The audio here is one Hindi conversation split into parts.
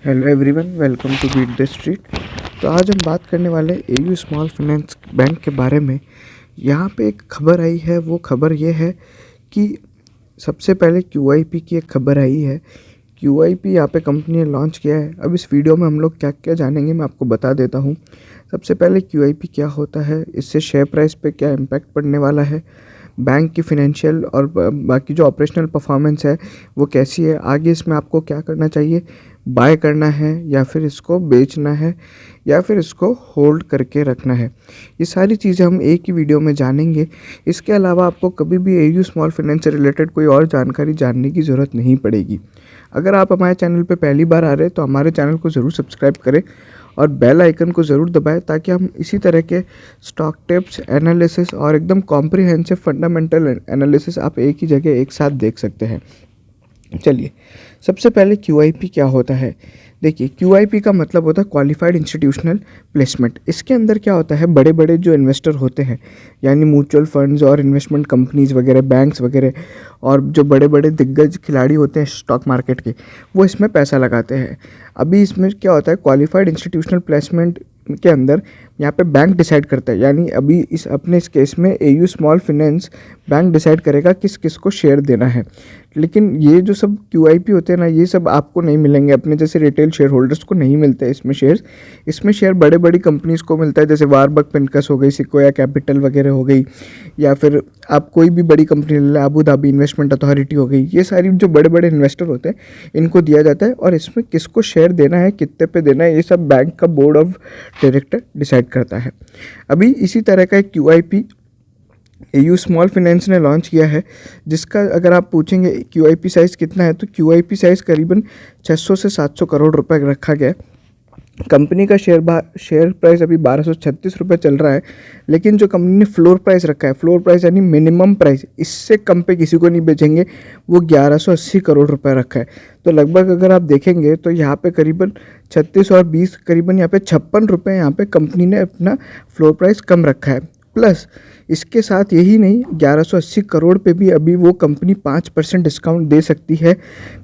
Hello everyone, welcome to beat the street. तो आज हम बात करने वाले एयू स्मॉल फाइनेंस बैंक के बारे में। यहाँ पे एक खबर आई है, वो खबर ये है कि सबसे पहले क्यूआईपी की एक खबर आई है। क्यूआईपी यहाँ पे कंपनी ने लॉन्च किया है। अब इस वीडियो में हम लोग क्या क्या जानेंगे मैं आपको बता देता हूँ। सबसे पहले क्यूआईपी क्या होता है, इससे शेयर प्राइस पे क्या इम्पैक्ट पड़ने वाला है, बैंक की फ़ाइनेंशियल और बाकी जो ऑपरेशनल परफॉर्मेंस है वो कैसी है, आगे इसमें आपको क्या करना चाहिए, बाय करना है या फिर इसको बेचना है या फिर इसको होल्ड करके रखना है। ये सारी चीज़ें हम एक ही वीडियो में जानेंगे। इसके अलावा आपको कभी भी एयू स्मॉल फाइनेंस से रिलेटेड कोई और जानकारी जानने की ज़रूरत नहीं पड़ेगी। अगर आप हमारे चैनल पे पहली बार आ रहे हैं तो हमारे चैनल को ज़रूर सब्सक्राइब करें और बेल आइकन को ज़रूर दबाएं, ताकि हम इसी तरह के स्टॉक टिप्स, एनालिसिस और एकदम कॉम्प्रिहेंसिव फंडामेंटल एनालिसिस आप एक ही जगह एक साथ देख सकते हैं। चलिए, सबसे पहले क्यूआईपी क्या होता है। देखिए, क्यूआईपी का मतलब होता है क्वालिफाइड इंस्टीट्यूशनल प्लेसमेंट। इसके अंदर क्या होता है, बड़े बड़े जो इन्वेस्टर होते हैं यानी म्यूचुअल फंड्स और इन्वेस्टमेंट कंपनीज वगैरह, बैंक्स वगैरह, और जो बड़े बड़े दिग्गज खिलाड़ी होते हैं स्टॉक मार्केट के, वो इसमें पैसा लगाते हैं। अभी इसमें क्या होता है, क्वालिफाइड इंस्टीट्यूशनल प्लेसमेंट के अंदर यहाँ पे बैंक डिसाइड करता है, यानी अभी इस केस में AU small finance bank decide करेगा किस किस को शेयर देना है। लेकिन ये जो सब क्यूआईपी होते हैं ना, ये सब आपको नहीं मिलेंगे, अपने जैसे रिटेल शेयर होल्डर्स को नहीं मिलते हैं इसमें शेयर बड़े बड़ी कंपनीज़ को मिलता है, जैसे वारबर्ग पिनकस हो गई, सिक्वोया कैपिटल वगैरह हो गई, या फिर आप कोई भी बड़ी कंपनी ले लें, अबू धाबी इन्वेस्टमेंट अथॉरिटी हो गई। ये सारी जो बड़े बड़े इन्वेस्टर होते हैं इनको दिया जाता है, और इसमें किसको शेयर देना है, कितने पे देना है, ये सब बैंक का बोर्ड ऑफ डायरेक्टर डिसाइड करता है। अभी इसी तरह का एक क्यूआईपी एयू स्मॉल फाइनेंस ने लॉन्च किया है, जिसका अगर आप पूछेंगे क्यूआईपी साइज़ कितना है, तो क्यूआईपी साइज़ करीबन 600 से 700 करोड़ रुपए रखा गया है। कंपनी का शेयर प्राइस अभी 1236 रुपये चल रहा है, लेकिन जो कंपनी ने फ्लोर प्राइस रखा है, फ्लोर प्राइस यानी मिनिमम प्राइस, इससे कम पे किसी को नहीं बेचेंगे, वो 1180 करोड़ रुपए रखा है। तो लगभग अगर आप देखेंगे तो यहाँ पे करीबन 36 और 20 करीबन यहाँ पे 56 रुपये यहाँ पे कंपनी ने अपना फ्लोर प्राइस कम रखा है। प्लस इसके साथ यही नहीं, 1180 करोड़ पे भी अभी वो कंपनी 5% डिस्काउंट दे सकती है।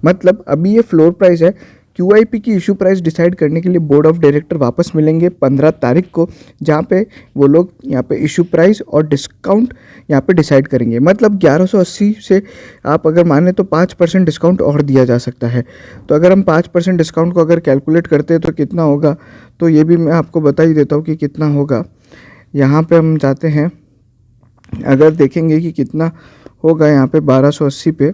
मतलब अभी ये फ्लोर प्राइस है। क्यूआईपी की इशू प्राइस डिसाइड करने के लिए बोर्ड ऑफ डायरेक्टर वापस मिलेंगे 15 तारीख को, जहाँ पे वो लोग यहाँ पे इशू प्राइस और डिस्काउंट यहाँ पे डिसाइड करेंगे। मतलब 1180 से आप अगर माने तो 5% डिस्काउंट और दिया जा सकता है। तो अगर हम 5% डिस्काउंट को अगर कैलकुलेट करते हैं तो कितना होगा, तो ये भी मैं आपको बता ही देता हूँ कि कितना होगा। यहाँ पर हम जाते हैं, अगर देखेंगे कि कितना होगा यहाँ पे 1280 पे,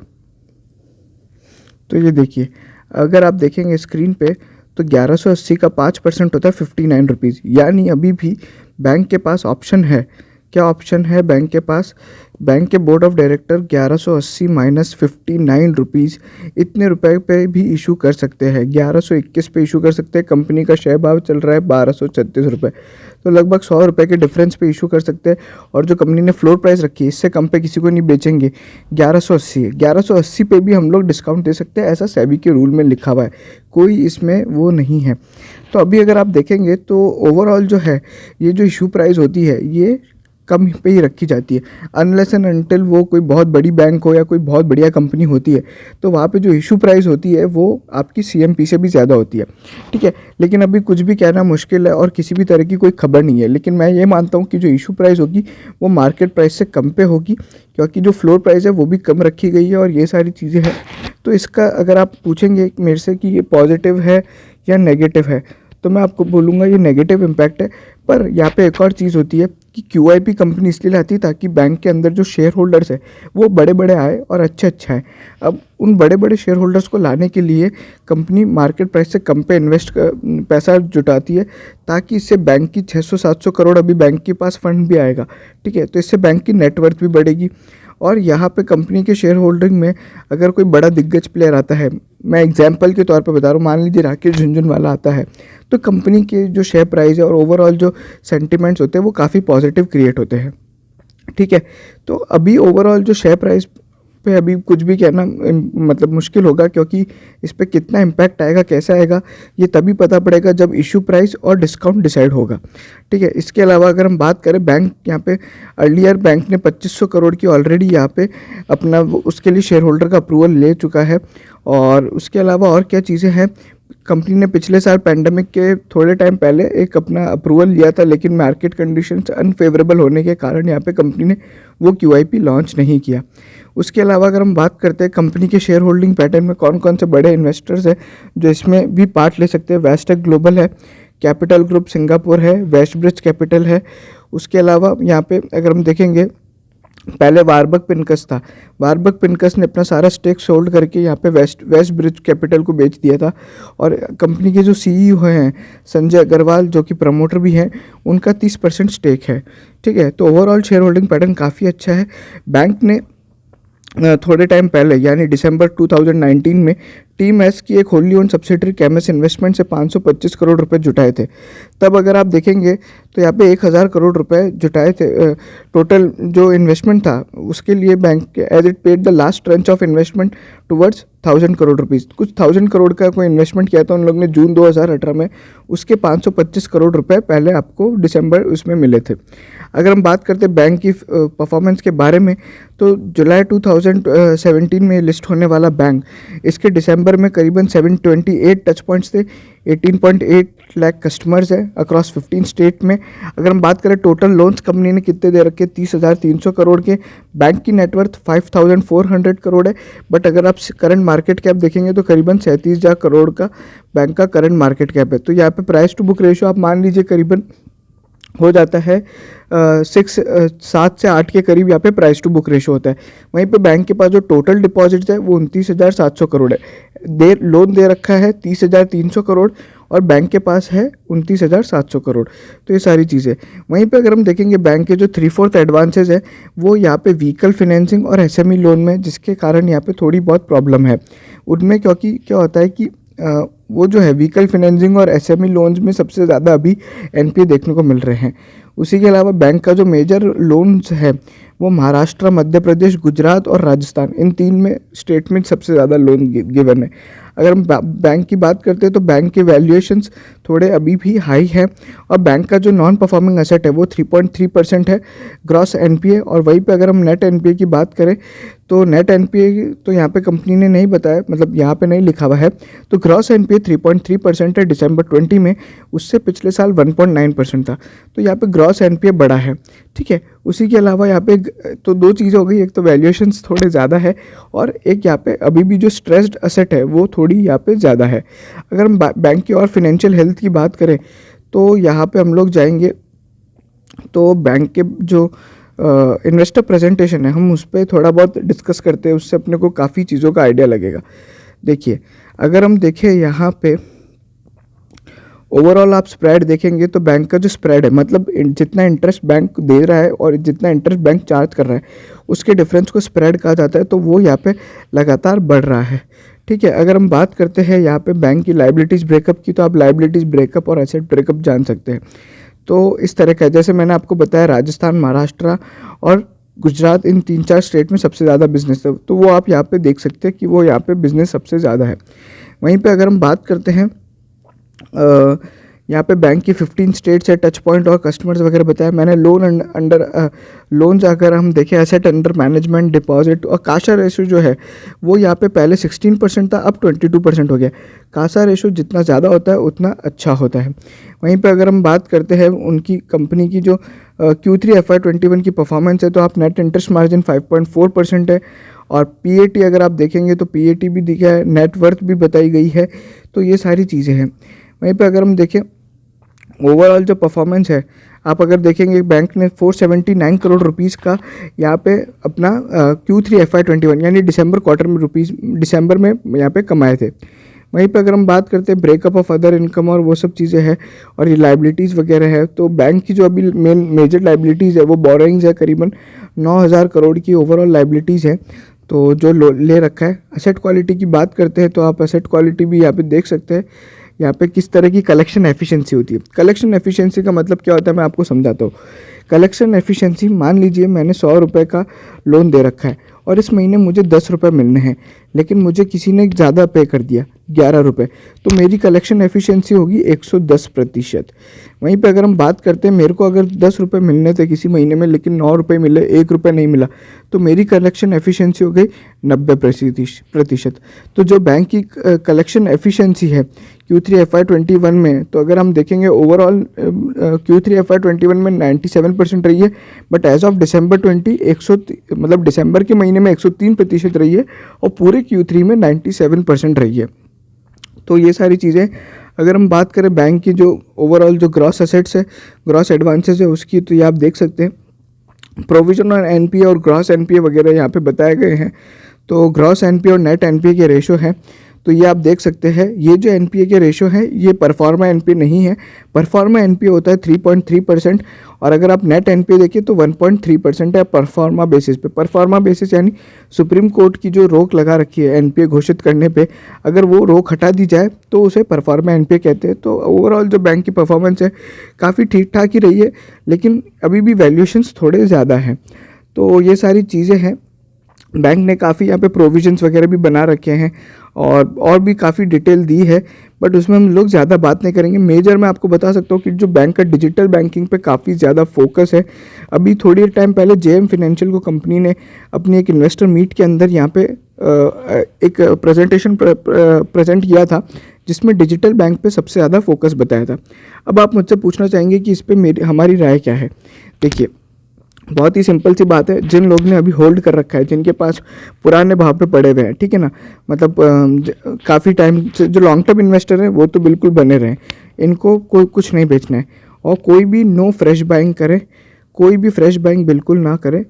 तो ये देखिए, अगर आप देखेंगे स्क्रीन पे तो 1180 का 5% होता है 59 रुपीज़। यानी अभी भी बैंक के पास ऑप्शन है। क्या ऑप्शन है बैंक के पास? बैंक के board of director 1180 minus 59 rupees, इतने रुपए पे भी इशू कर सकते हैं। 1121 पे इशू कर सकते हैं। कंपनी का शेयर भाव चल रहा है 1236 रुपये, तो लगभग 100 रुपये के डिफरेंस पे इशू कर सकते हैं। और जो कंपनी ने फ्लोर प्राइस रखी है, इससे कम पे किसी को नहीं बेचेंगे। 1180 है, 1180 पे भी हम लोग डिस्काउंट दे सकते हैं, ऐसा सेबी के रूल में लिखा हुआ है, कोई इसमें वो नहीं है। तो अभी अगर आप देखेंगे तो ओवरऑल जो है, ये जो इशू प्राइस होती है ये कम पे ही रखी जाती है, अनलेस एंड अनटिल वो कोई बहुत बड़ी बैंक हो या कोई बहुत बढ़िया कंपनी होती है, तो वहाँ पे जो इशू प्राइस होती है वो आपकी सीएमपी से भी ज़्यादा होती है। ठीक है, लेकिन अभी कुछ भी कहना मुश्किल है और किसी भी तरह की कोई खबर नहीं है। लेकिन मैं ये मानता हूँ कि जो इशू प्राइस होगी वो मार्केट प्राइस से कम पे होगी, क्योंकि जो फ्लोर प्राइस है वो भी कम रखी गई है और ये सारी चीज़ें हैं। तो इसका अगर आप पूछेंगे मेरे से कि ये पॉजिटिव है या नेगेटिव है, तो मैं आपको बोलूँगा ये नेगेटिव इम्पैक्ट है। पर यहाँ पे एक और चीज़ होती है कि क्यूआईपी कंपनी इसलिए लाती है ताकि बैंक के अंदर जो शेयर होल्डर्स है वो बड़े बड़े आए और अच्छा है। अब उन बड़े बड़े शेयर होल्डर्स को लाने के लिए कंपनी मार्केट प्राइस से कम पे पैसा जुटाती है, ताकि इससे बैंक की 600-700 करोड़ अभी बैंक के पास फंड भी आएगा। ठीक है, तो इससे बैंक की नेटवर्थ भी बढ़ेगी। और यहाँ पे कंपनी के शेयर होल्डिंग में अगर कोई बड़ा दिग्गज प्लेयर आता है, मैं एग्जांपल के तौर पे बता रहा हूँ, मान लीजिए राकेश झुनझुनवाला आता है, तो कंपनी के जो शेयर प्राइस है और ओवरऑल जो सेंटिमेंट्स होते हैं वो काफ़ी पॉजिटिव क्रिएट होते हैं। ठीक है, तो अभी ओवरऑल जो शेयर प्राइस पे अभी कुछ भी कहना मतलब मुश्किल होगा, क्योंकि इस पर कितना इम्पैक्ट आएगा, कैसा आएगा, ये तभी पता पड़ेगा जब इशू प्राइस और डिस्काउंट डिसाइड होगा। ठीक है, इसके अलावा अगर हम बात करें, बैंक यहाँ पे अर्लियर बैंक ने 2500 करोड़ की ऑलरेडी यहाँ पे अपना उसके लिए शेयर होल्डर का अप्रूवल ले चुका है। और उसके अलावा और क्या चीज़ें हैं, कंपनी ने पिछले साल पैंडेमिक के थोड़े टाइम पहले एक अपना अप्रूवल लिया था, लेकिन मार्केट कंडीशंस अनफेवरेबल होने के कारण यहाँ पे कंपनी ने वो QIP लॉन्च नहीं किया। उसके अलावा अगर हम बात करते हैं कंपनी के शेयर होल्डिंग पैटर्न में कौन कौन से बड़े इन्वेस्टर्स हैं जो इसमें भी पार्ट ले सकते हैं, वेस्टेक ग्लोबल है, कैपिटल ग्रुप सिंगापुर है, वेस्टब्रिज कैपिटल है। उसके अलावा यहाँ पे अगर हम देखेंगे पहले वारबर्ग पिनकस था, वारबर्ग पिनकस ने अपना सारा स्टेक सोल्ड करके यहाँ पे वेस्ट ब्रिज कैपिटल को बेच दिया था, और कंपनी के जो CEO हैं संजय अग्रवाल जो कि प्रमोटर भी हैं, उनका 30% स्टेक है। ठीक है, तो ओवरऑल शेयर होल्डिंग पैटर्न काफ़ी अच्छा है। बैंक ने थोड़े टाइम पहले यानी दिसंबर 2019 में टीम एस की एक होली ओन सब्सिडरी कैमस इन्वेस्टमेंट से 525 करोड़ रुपए जुटाए थे। तब अगर आप देखेंगे तो यहाँ पे 1000 करोड़ रुपए जुटाए थे। टोटल जो इन्वेस्टमेंट था उसके लिए bank as it paid the last tranche of investment towards 1000 crore rupees, कुछ 1000 करोड़ का कोई इन्वेस्टमेंट किया था उन लोगों ने जून 2018 में, उसके 525 करोड़ रुपए पहले आपको दिसंबर उसमें मिले थे। अगर हम बात करते हैं बैंक की परफॉर्मेंस के बारे में, तो जुलाई 2017 में लिस्ट होने वाला बैंक, इसके दिसंबर में करीबन 728 टच पॉइंट्स थे, 18.8 लाख कस्टमर्स है अक्रॉस 15 स्टेट में। अगर हम बात करें टोटल लोन्स कंपनी ने कितने दे रखे, 30,300 करोड़ के। बैंक की नेटवर्थ 5,400 करोड़ है, बट अगर आप करंट मार्केट कैप देखेंगे तो करीबन 37,000 करोड़ का बैंक का करंट मार्केट कैप है। तो यहाँ पे प्राइस टू बुक रेशियो आप मान लीजिए करीबन हो जाता है 7 से 8 के करीब यहाँ पे प्राइस टू बुक रेशो होता है। वहीं पे बैंक के पास जो टोटल डिपॉजिट्स है वो 29,700 करोड़ है। लोन दे रखा है 30,300 करोड़ और बैंक के पास है 29,700 करोड़। तो ये सारी चीज़ें। वहीं पे अगर हम देखेंगे बैंक के जो 3/4 एडवांसेज है वो यहाँ पे व्हीकल फाइनेंसिंग और SME लोन में, जिसके कारण यहाँ पे थोड़ी बहुत प्रॉब्लम है उनमें, क्योंकि क्या होता है कि वो जो है व्हीकल फाइनेंसिंग और SME लोन्स में सबसे ज़्यादा अभी NPA देखने को मिल रहे हैं। उसी के अलावा बैंक का जो मेजर लोन्स है वो महाराष्ट्र, मध्य प्रदेश, गुजरात और राजस्थान, इन 3 में स्टेट में सबसे ज़्यादा लोन गिवन है। अगर हम बैंक की बात करते हैं तो बैंक के वैल्यूएशंस थोड़े अभी भी हाई है, और बैंक का जो नॉन परफॉर्मिंग एसेट है वो 3.3% है ग्रॉस NPA। और वहीं पे अगर हम नेट NPA की बात करें तो नेट NPA तो यहाँ पे कंपनी ने नहीं बताया, मतलब यहाँ पे नहीं लिखा हुआ है। तो ग्रॉस NPA 3.3% है दिसंबर 20 में, उससे पिछले साल 1.9% था। तो यहाँ पे ग्रॉस NPA बड़ा है। ठीक है, उसी के अलावा यहाँ पे तो 2 चीज़ें हो गई, एक तो वैल्यूएशंस थोड़े ज़्यादा है और एक यहाँ पे अभी भी जो स्ट्रेस्ड एसेट है वो थोड़ी यहाँ पे ज़्यादा है। अगर हम बैंक की और फिनेंशियल हेल्थ की बात करें तो यहाँ पे हम लोग जाएंगे तो बैंक के जो इन्वेस्टर प्रेजेंटेशन है हम उस पर थोड़ा बहुत डिस्कस करते हैं, उससे अपने को काफ़ी चीज़ों का आइडिया लगेगा। देखिए, अगर हम देखें यहाँ पे ओवरऑल आप स्प्रेड देखेंगे तो बैंक का जो स्प्रेड है, मतलब जितना इंटरेस्ट बैंक दे रहा है और जितना इंटरेस्ट बैंक चार्ज कर रहा है उसके डिफरेंस को स्प्रेड कहा जाता है। तो वो यहाँ पे लगातार बढ़ रहा है। ठीक है, अगर हम बात करते हैं यहाँ पे बैंक की लाइबिलिटीज़ ब्रेकअप की, तो आप लाइबिलिटीज़ ब्रेकअप और एसेट ब्रेकअप जान सकते हैं। तो इस तरह का, जैसे मैंने आपको बताया राजस्थान, महाराष्ट्र और गुजरात, इन 3-4 स्टेट में सबसे ज़्यादा बिजनेस है, तो वो आप यहाँ पे देख सकते हैं कि वो यहाँ पे बिजनेस सबसे ज़्यादा है। वहीं पे अगर हम बात करते हैं यहाँ पे बैंक की 15 स्टेट्स है, टच पॉइंट और कस्टमर्स वगैरह बताया मैंने। लोन्स अगर हम देखें, एसेट अंडर मैनेजमेंट, डिपॉजिट और कासा रेशो जो है वो यहाँ पे पहले 16% था, अब 22% हो गया। कासा रेशो जितना ज़्यादा होता है उतना अच्छा होता है। वहीं पे अगर हम बात करते हैं उनकी कंपनी की जो Q3 FY21 की परफॉर्मेंस है, तो आप नेट इंटरेस्ट मार्जिन 5.4% है, और PAT अगर आप देखेंगे तो PAT भी दिखा है, नेटवर्थ भी बताई गई है। तो ये सारी चीज़ें हैं। वहीं पे अगर हम देखें ओवरऑल जो परफॉर्मेंस है, आप अगर देखेंगे बैंक ने 479 करोड़ रुपीस का यहाँ पे अपना Q3 FY21 यानी दिसंबर में यहाँ पे कमाए थे। वहीं पे अगर हम बात करते हैं ब्रेकअप ऑफ अदर इनकम और वो सब चीज़ें हैं और ये लाइबिलिटीज़ वगैरह है, तो बैंक की जो अभी मेजर लाइबिलिटीज़ है वो बोरोइंग्स है, करीबन 9,000 करोड़ की ओवरऑल लाइबिलिटीज़ है तो जो ले रखा है। एसेट क्वालिटी की बात करते हैं तो आप एसेट क्वालिटी भी यहाँ पे देख सकते हैं, यहाँ पे किस तरह की कलेक्शन एफिशिएंसी होती है। कलेक्शन एफिशिएंसी का मतलब क्या होता है मैं आपको समझाता हूँ। कलेक्शन एफिशिएंसी, मान लीजिए मैंने 100 रुपये का लोन दे रखा है और इस महीने मुझे 10 रुपये मिलने हैं, लेकिन मुझे किसी ने ज़्यादा पे कर दिया 11 रुपये, तो मेरी कलेक्शन एफिशिएंसी होगी 110%। वहीं पे अगर हम बात करते हैं, मेरे को अगर 10 रुपये मिलने थे किसी महीने में लेकिन 9 रुपये मिले, 1 रुपये नहीं मिला, तो मेरी कलेक्शन एफिशिएंसी हो गई 90%। तो जो बैंक की कलेक्शन एफिशिएंसी है, Q3 FY21 में, तो अगर हम देखेंगे ओवरऑल Q3 FY21 में 97% रही है, बट एज ऑफ दिसंबर 20 मतलब दिसंबर के महीने में 103% रही है, और पूरे Q3 में 97% रही है। तो ये सारी चीज़ें अगर हम बात करें बैंक की जो ओवरऑल जो ग्रॉस एसेट्स है, ग्रॉस एडवांसेस है उसकी, तो ये आप देख सकते हैं प्रोविजन और एनपीए और ग्रॉस एनपीए वगैरह यहाँ पे बताए गए हैं। तो ग्रॉस एनपीए और नेट एनपीए के रेशो हैं, तो ये आप देख सकते हैं। ये जो एनपीए के रेशो है ये परफॉर्मा एनपीए नहीं है। परफॉर्मा एनपीए होता है 3.3%, और अगर आप नेट एनपीए देखिए तो 1.3% है परफॉर्मा बेसिस पे। परफॉर्मा बेसिस यानी सुप्रीम कोर्ट की जो रोक लगा रखी है एनपीए घोषित करने पे, अगर वो रोक हटा दी जाए तो उसे परफॉर्मा एनपीए कहते हैं। तो ओवरऑल जो बैंक की परफॉर्मेंस है काफ़ी ठीक ठाक ही रही है, लेकिन अभी भी वैल्यूएशंस थोड़े ज़्यादा हैं। तो ये सारी चीज़ें हैं। बैंक ने काफ़ी यहाँ पे प्रोविजंस वगैरह भी बना रखे हैं, और भी काफ़ी डिटेल दी है, बट उसमें हम लोग ज़्यादा बात नहीं करेंगे। मेजर मैं आपको बता सकता हूँ कि जो बैंक का डिजिटल बैंकिंग पे काफ़ी ज़्यादा फोकस है। अभी थोड़ी टाइम पहले जेएम फिनेंशियल को कंपनी ने अपनी एक इन्वेस्टर मीट के अंदर यहाँ पे एक प्रेजेंटेशन प्रेजेंट किया था, जिसमें डिजिटल बैंक पे सबसे ज़्यादा फोकस बताया था। अब आप मुझसे पूछना चाहेंगे कि इस पर हमारी राय क्या है। देखिए, बहुत ही सिंपल सी बात है, जिन लोग ने अभी होल्ड कर रखा है, जिनके पास पुराने भाव पे पड़े हुए हैं, ठीक है ना, मतलब काफ़ी टाइम से जो लॉन्ग टर्म इन्वेस्टर हैं वो तो बिल्कुल बने रहें, इनको कोई कुछ नहीं बेचना है, और कोई भी नो फ्रेश बाइंग करे, कोई भी फ्रेश बाइंग बिल्कुल ना करे।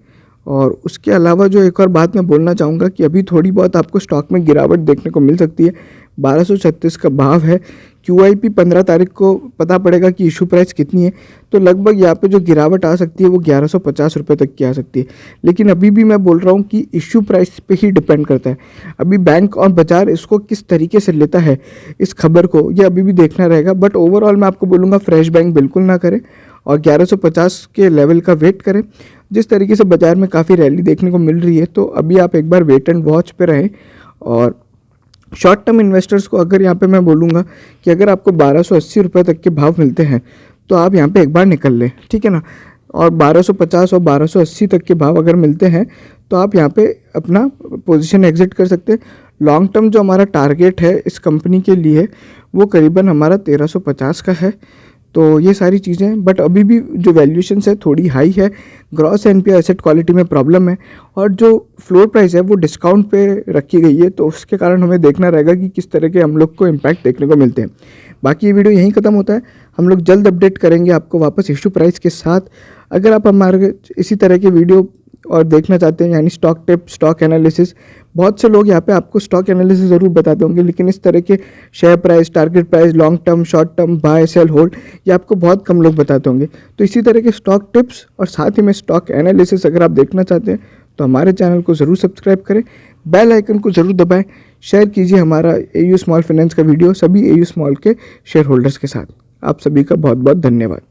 और उसके अलावा जो एक और बात मैं बोलना चाहूँगा कि अभी थोड़ी बहुत आपको स्टॉक में गिरावट देखने को मिल सकती है। 1236 का भाव है। QIP 15 तारीख को पता पड़ेगा कि इशू प्राइस कितनी है, तो लगभग यहाँ पे जो गिरावट आ सकती है वो 1150 रुपये तक की आ सकती है। लेकिन अभी भी मैं बोल रहा हूँ कि इशू प्राइस पे ही डिपेंड करता है। अभी बैंक और बाजार इसको किस तरीके से लेता है इस खबर को, ये अभी भी देखना रहेगा। बट ओवरऑल मैं आपको बोलूँगा फ्रेश बैंक बिल्कुल ना करें, और 1150 के लेवल का वेट करें। जिस तरीके से बाजार में काफ़ी रैली देखने को मिल रही है, तो अभी आप एक बार वेट एंड वॉच पे रहें। और शॉर्ट टर्म इन्वेस्टर्स को अगर यहाँ पे मैं बोलूँगा कि अगर आपको 1280 रुपये तक के भाव मिलते हैं तो आप यहाँ पे एक बार निकल लें, ठीक है ना। और 1250 और 1280 तक के भाव अगर मिलते हैं तो आप यहाँ पे अपना पोजीशन एग्जिट कर सकते हैं। लॉन्ग टर्म जो हमारा टारगेट है इस कंपनी के लिए वो करीबन हमारा 1350 का है। तो ये सारी चीज़ें, बट अभी भी जो वैल्यूएशंस है थोड़ी हाई है। ग्रॉस एनपीए एसेट क्वालिटी में प्रॉब्लम है, और जो फ्लोर प्राइस है वो डिस्काउंट पे रखी गई है, तो उसके कारण हमें देखना रहेगा कि किस तरह के हम लोग को इम्पैक्ट देखने को मिलते हैं। बाकी ये वीडियो यहीं ख़त्म होता है। हम लोग जल्द अपडेट करेंगे आपको वापस इशू प्राइस के साथ। अगर आप हमारे इसी तरह के वीडियो और देखना चाहते हैं, यानी स्टॉक टिप, स्टॉक एनालिसिस, बहुत से लोग यहाँ पे आपको स्टॉक एनालिसिस ज़रूर बताते होंगे, लेकिन इस तरह के share price, target price, long term, short term, buy sell hold, ये आपको बहुत कम लोग बताते होंगे। तो इसी तरह के स्टॉक टिप्स और साथ ही में स्टॉक एनालिसिस अगर आप देखना चाहते हैं तो हमारे चैनल को ज़रूर सब्सक्राइब करें, बेल आइकन को ज़रूर दबाएं, शेयर कीजिए हमारा AU स्मॉल फाइनेंस का वीडियो सभी AU स्मॉल के शेयर होल्डर्स के साथ। आप सभी का बहुत बहुत धन्यवाद।